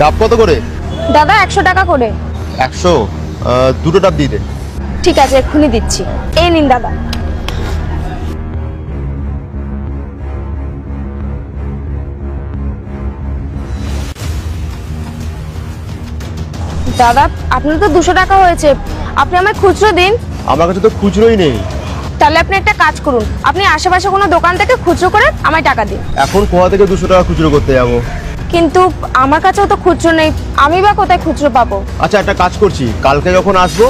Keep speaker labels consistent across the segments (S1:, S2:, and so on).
S1: ডাব কত করে?
S2: দাদা 100 টাকা করে।
S1: 100? দুটো ডাব দিয়ে দে।
S2: ঠিক আছে, এক্ষুনি দিচ্ছি। এই নিন দাদা। দাদা আপনার তো 200 টাকা হয়েছে, আপনি আমায় খুচরো দিন।
S1: আমার কাছে তো খুচরোই নেই।
S2: তাহলে আপনি একটা কাজ করুন, আপনি আশেপাশে কোনো দোকান থেকে খুচরো করে আমায় টাকা দিন।
S1: এখন কোথা থেকে 200 টাকা খুচরো করতে যাবো?
S2: কিন্তু আমার কাছেও তো খুচরো নেই, আমি বা কোথায় খুচরো পাবো?
S1: আচ্ছা একটা কাজ করছি, কালকে যখন আসবো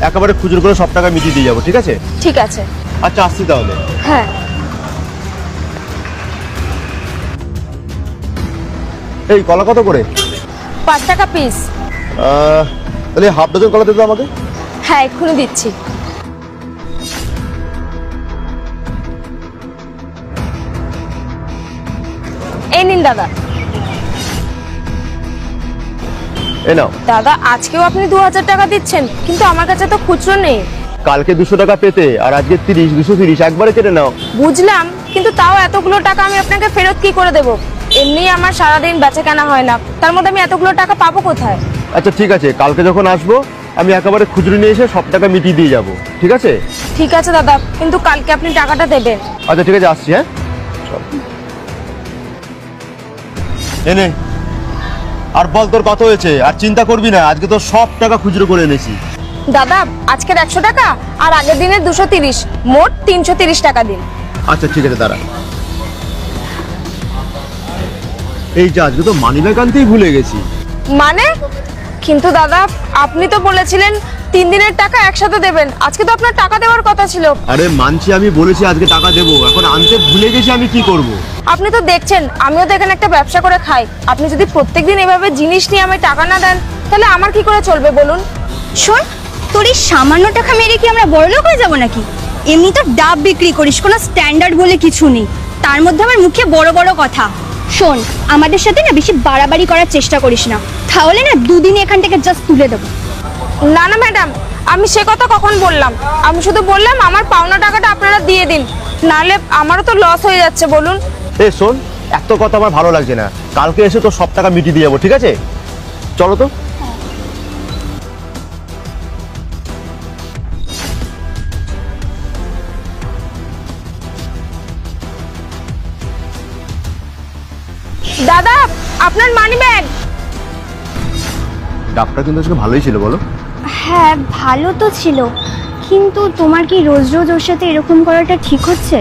S1: একেবারে খুচরো করে সব টাকা মিটিয়ে দিয়ে যাবো, ঠিক আছে?
S2: ঠিক আছে।
S1: আচ্ছা আসছি তাহলে।
S2: হ্যাঁ।
S1: এই কলা কত করে?
S2: 5 টাকা পিস।
S1: তাহলে হাফ ডজন কলা দেবে আমাকে।
S2: হ্যাঁ এক্ষুনি দিচ্ছি। এই নিন দাদা।
S1: এই নাও।
S2: দাদা আজকেও আপনি 2000 টাকা দিচ্ছেন, কিন্তু আমার কাছে তো খুচরো নেই।
S1: কালকে 200 টাকা পেতে আর আজকে 30, 230 একবারে কেটে নাও।
S2: বুঝলাম, কিন্তু তাও এতগুলো টাকা আমি আপনাকে ফেরত কি করে দেব? এমনি আমার সারাদিন বেচা কেনা হয় না, তার মধ্যে আমি এতগুলো টাকা পাবো কোথায়?
S1: আচ্ছা ঠিক আছে, কালকে যখন আসবো আমি একেবারে খুচরো নিয়ে এসে সব টাকা মিটিয়ে দিয়ে যাবো, ঠিক আছে?
S2: ঠিক আছে দাদা, কিন্তু কালকে আপনি টাকাটা দেবেন।
S1: আচ্ছা ঠিক আছে, আসছি। হ্যাঁ এনে আর বল তোর কত হয়েছে, আর চিন্তা করবি না, আজকে তো সব টাকা খুচরো করে এনেছি।
S2: দাদা আজকের 100 টাকা আর আগের দিনের 230, মোট 330 টাকা দিন।
S1: আচ্ছা ঠিক আছে দাঁড়া। এই যে আজকে তো মানি ব্যাগ আনতেই ভুলে গেছি।
S2: মানে? কিন্তু দাদা আপনি তো বলেছিলেন 3 দিনের টাকা একসাথে দেবেন, আজকে তো আপনার টাকা দেওয়ার কথা ছিল।
S1: আরে মানছি, আমি বলেছি আজকে টাকা দেবো, এখন আনতে ভুলে গেছি, আমি কি করব?
S2: আপনি তো দেখছেন আমিও তো এখানে একটা ব্যবসা করে খাই, আপনি যদি প্রত্যেকদিন এভাবে জিনিস নিয়ে আমায় টাকা না দেন তাহলে আমার কি করে চলবে বলুন?
S3: শোন, তোর এই সামান্য টাকা মেরে কি আমরা বড়লোক হয়ে যাবো নাকি? এমনি তো ডাব বিক্রি করিস, কোনো স্ট্যান্ডার্ড বলে কিছু নেই, তার মধ্যে আমার মুখে বড় বড় কথা। শোন, আমাদের সাথে না বেশি বাড়াবাড়ি করার চেষ্টা করিস না, তাহলে না দুদিনে এখান থেকে জাস্ট তুলে দেবো।
S2: না না ম্যাডাম, আমি সে কথা কখন বললাম? আমি শুধু বললাম আমার পাওনা টাকাটা আপনারা দিয়ে দিন, নাহলে আমারও তো লস হয়ে যাচ্ছে বলুন।
S1: এ শোন, এত কথা আমার ভালো লাগছে না, কালকে এসে তো সব টাকা মিটিয়ে দিয়ে যাবো, ঠিক আছে? চলো তো।
S2: দাদা আপনার মানি ব্যাগ।
S1: ডাবটা কিন্তু আজকে ভালোই ছিল, বলো?
S3: হ্যাঁ ভালো তো ছিল, কিন্তু তোমার কি রোজ রোজ ওর সাথে এরকম করাটা ঠিক হচ্ছে?